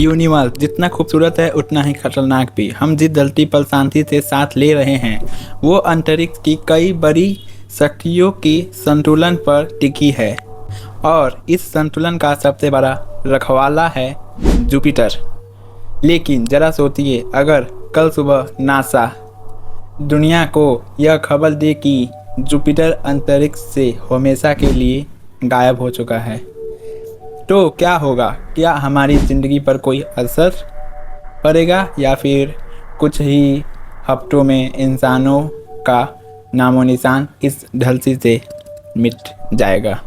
Universe जितना खूबसूरत है उतना ही खतरनाक भी। हम जिस धरती पर शांति से सांस ले रहे हैं वो अंतरिक्ष की कई बड़ी शक्तियों की संतुलन पर टिकी है और इस संतुलन का सबसे बड़ा रखवाला है जुपिटर। लेकिन जरा सोचिए, अगर कल सुबह नासा दुनिया को यह खबर दे कि जुपिटर अंतरिक्ष से हमेशा के लिए गायब हो चुका है, तो क्या होगा? क्या हमारी ज़िंदगी पर कोई असर पड़ेगा या फिर कुछ ही हफ्तों में इंसानों का नामो निशान इस धरती से मिट जाएगा?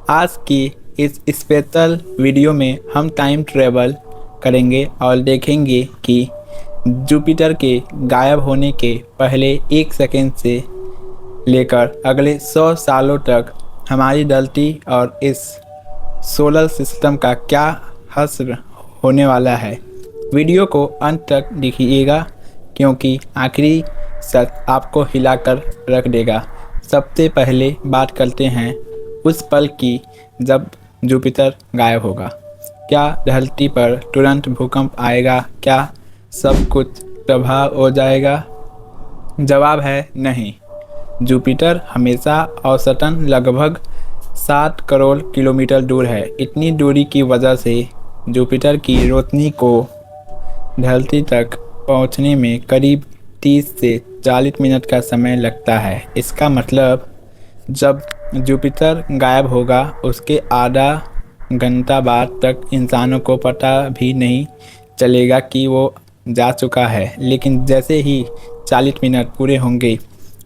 आज की इस स्पेशल वीडियो में हम टाइम ट्रेवल करेंगे और देखेंगे कि जुपिटर के गायब होने के पहले 1 सेकंड से लेकर अगले 100 सालों तक हमारी धरती और इस सोलर सिस्टम का क्या हश्र होने वाला है। वीडियो को अंत तक देखिएगा क्योंकि आखिरी सच आपको हिलाकर रख देगा। सबसे पहले बात करते हैं उस पल की जब जुपिटर गायब होगा। क्या धरती पर तुरंत भूकंप आएगा? क्या सब कुछ तबाह हो जाएगा? जवाब है नहीं। जुपिटर हमेशा औसतन लगभग 7 करोड़ किलोमीटर दूर है। इतनी दूरी की वजह से जुपिटर की रोशनी को धरती तक पहुंचने में करीब 30 से 40 मिनट का समय लगता है। इसका मतलब जब जुपिटर गायब होगा उसके आधा घंटा बाद तक इंसानों को पता भी नहीं चलेगा कि वो जा चुका है। लेकिन जैसे ही 40 मिनट पूरे होंगे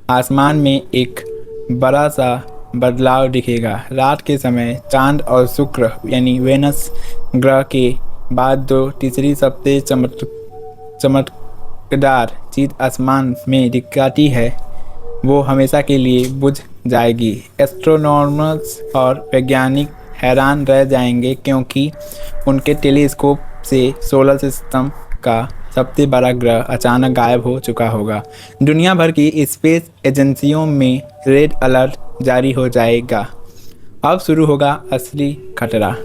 आसमान में एक बड़ा सा बदलाव दिखेगा। रात के समय चांद और शुक्र यानी वेनस ग्रह के बाद दो तीसरी सबसे चमकदार चीज़ आसमान में दिखाती है वो हमेशा के लिए बुझ जाएगी। एस्ट्रोनॉमर्स और वैज्ञानिक हैरान रह जाएंगे क्योंकि उनके टेलीस्कोप से सोलर सिस्टम का सबसे बड़ा ग्रह अचानक गायब हो चुका होगा। दुनिया भर की स्पेस एजेंसियों में रेड अलर्ट जारी हो जाएगा। अब शुरू होगा असली खतरा।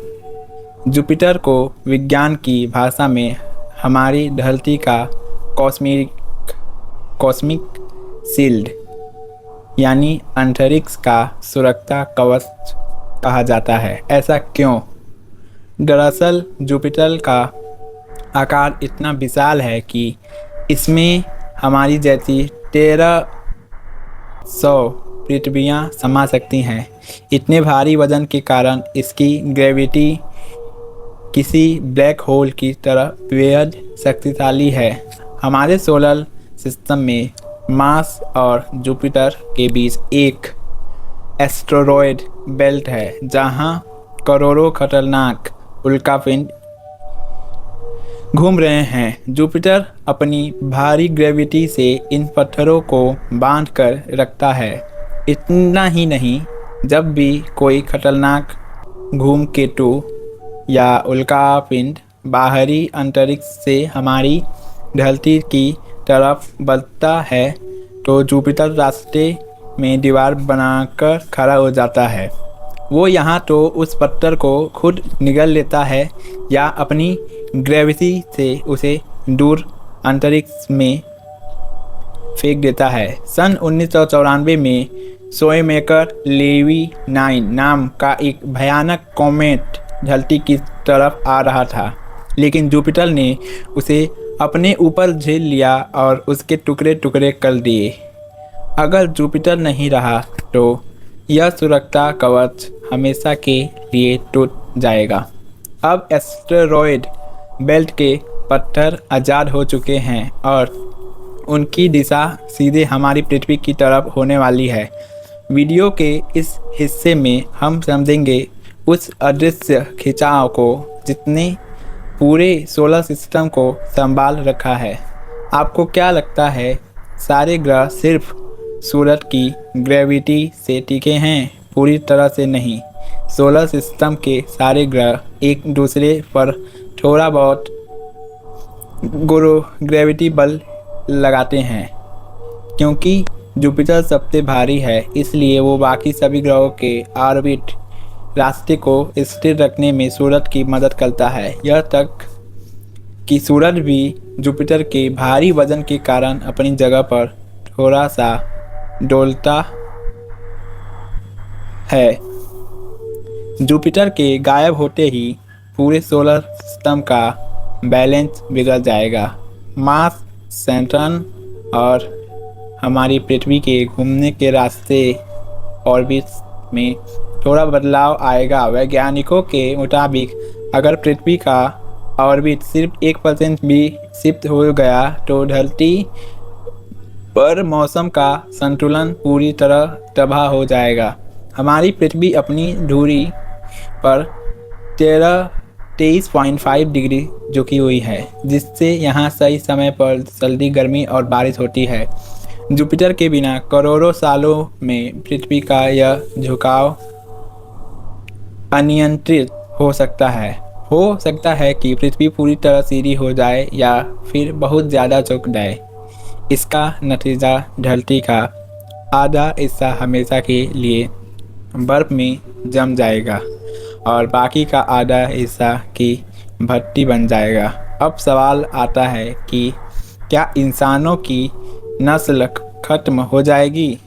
जुपिटर को विज्ञान की भाषा में हमारी धरती का कॉस्मिक शील्ड यानी अंतरिक्ष का सुरक्षा कवच कहा जाता है। ऐसा क्यों? दरअसल जुपिटर का आकार इतना विशाल है कि इसमें हमारी जैसी 1300 पृथ्वियाँ समा सकती हैं। इतने भारी वजन के कारण इसकी ग्रेविटी किसी ब्लैक होल की तरह बेहद शक्तिशाली है। हमारे सोलर सिस्टम में मार्स और जुपिटर के बीच एक एस्टेरॉयड बेल्ट है जहां करोड़ों खतरनाक उल्कापिंड घूम रहे हैं। जुपिटर अपनी भारी ग्रेविटी से इन पत्थरों को बांध कर रखता है। इतना ही नहीं, जब भी कोई खतरनाक धूमकेतु या उल्कापिंड बाहरी अंतरिक्ष से हमारी धरती की तरफ बढ़ता है तो जुपिटर रास्ते में दीवार बनाकर खड़ा हो जाता है। वो यहाँ तो उस पत्थर को खुद निगल लेता है या अपनी ग्रेविटी से उसे दूर अंतरिक्ष में फेंक देता है। सन 1994 में शोएमेकर लेवी 9 नाम का एक भयानक कॉमेट धरती की तरफ आ रहा था, लेकिन जुपिटर ने उसे अपने ऊपर झेल लिया और उसके टुकड़े टुकड़े कर दिए। अगर जुपिटर नहीं रहा तो यह सुरक्षा कवच हमेशा के लिए टूट जाएगा। अब एस्टेरॉयड बेल्ट के पत्थर आज़ाद हो चुके हैं और उनकी दिशा सीधे हमारी पृथ्वी की तरफ होने वाली है। वीडियो के इस हिस्से में हम समझेंगे उस अदृश्य खिंचाव को जितने पूरे सोलर सिस्टम को संभाल रखा है। आपको क्या लगता है सारे ग्रह सिर्फ सूरज की ग्रेविटी से टिके हैं? पूरी तरह से नहीं। सोलर सिस्टम के सारे ग्रह एक दूसरे पर थोड़ा बहुत ग्रेविटी बल लगाते हैं। क्योंकि जुपिटर सबसे भारी है इसलिए वो बाकी सभी ग्रहों के ऑर्बिट रास्ते को स्थिर रखने में सूरज की मदद करता है। यह तक कि सूरज भी जुपिटर के भारी वजन के कारण अपनी जगह पर थोड़ा सा डोलता है। जुपिटर के गायब होते ही पूरे सोलर सिस्टम का बैलेंस बिगड़ जाएगा। मार्स, सैटर्न और हमारी पृथ्वी के घूमने के रास्ते ऑर्बिट में थोड़ा बदलाव आएगा। वैज्ञानिकों के मुताबिक अगर पृथ्वी का ऑर्बिट सिर्फ 1% भी शिफ्ट हो गया तो धरती पर मौसम का संतुलन पूरी तरह तबाह हो जाएगा। हमारी पृथ्वी अपनी धुरी पर 23.5 डिग्री झुकी हुई है, जिससे यहाँ सही समय पर जल्दी गर्मी और बारिश होती है। जुपिटर के बिना करोड़ों सालों में पृथ्वी का यह झुकाव अनियंत्रित हो सकता है कि पृथ्वी पूरी तरह सीधी हो जाए या फिर बहुत ज़्यादा झुक जाए। इसका नतीजा धरती का आधा हिस्सा हमेशा के लिए बर्फ में जम जाएगा और बाकी का आधा हिस्सा की भट्टी बन जाएगा। अब सवाल आता है कि क्या इंसानों की नस्ल खत्म हो जाएगी?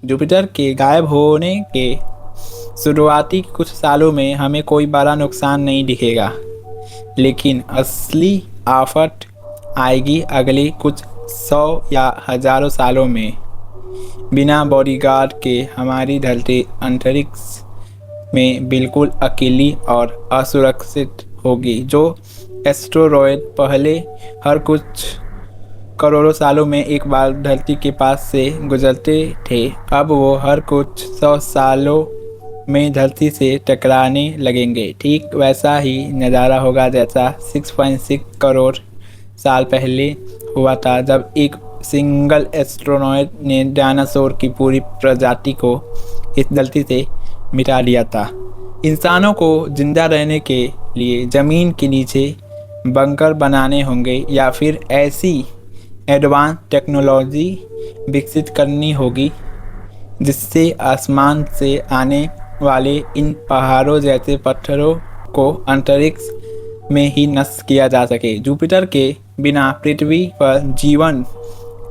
जुपिटर के गायब होने के शुरुआती कुछ सालों में हमें कोई बड़ा नुकसान नहीं दिखेगा, लेकिन असली आफत आएगी अगले कुछ 100 या हजारों सालों में। बिना बॉडीगार्ड के हमारी धरती अंतरिक्ष में बिल्कुल अकेली और असुरक्षित होगी। जो एस्टेरॉयड पहले हर कुछ करोड़ों सालों में एक बार धरती के पास से गुजरते थे, अब वो हर कुछ 100 सालों में धरती से टकराने लगेंगे। ठीक वैसा ही नज़ारा होगा जैसा 6.6 करोड़ साल पहले हुआ था, जब एक सिंगल एस्ट्रोनॉइड ने डायनासोर की पूरी प्रजाति को इस धरती से मिटा दिया था। इंसानों को जिंदा रहने के लिए ज़मीन के नीचे बंकर बनाने होंगे या फिर ऐसी एडवांस टेक्नोलॉजी विकसित करनी होगी जिससे आसमान से आने वाले इन पहाड़ों जैसे पत्थरों को अंतरिक्ष में ही नष्ट किया जा सके। जुपिटर के बिना पृथ्वी पर जीवन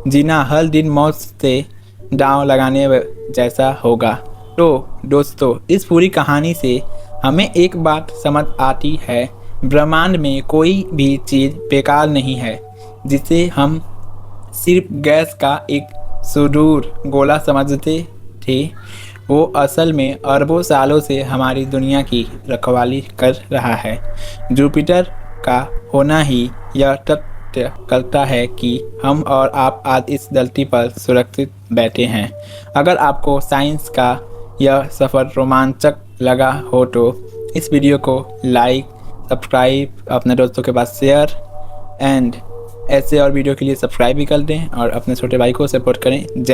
जीना हर दिन मौत से दांव लगाने जैसा होगा। तो दोस्तों, इस पूरी कहानी से हमें एक बात समझ आती है, ब्रह्मांड में कोई भी चीज़ बेकार नहीं है। जिसे हम सिर्फ गैस का एक सुदूर गोला समझते थे, वो असल में अरबों सालों से हमारी दुनिया की रखवाली कर रहा है। जुपिटर का होना ही यह तथ्य करता है कि हम और आप आज इस धरती पर सुरक्षित बैठे हैं। अगर आपको साइंस का यह सफ़र रोमांचक लगा हो तो इस वीडियो को लाइक, सब्सक्राइब, अपने दोस्तों के पास शेयर एंड ऐसे और वीडियो के लिए सब्सक्राइब भी कर दें और अपने छोटे भाई को सपोर्ट करें। जय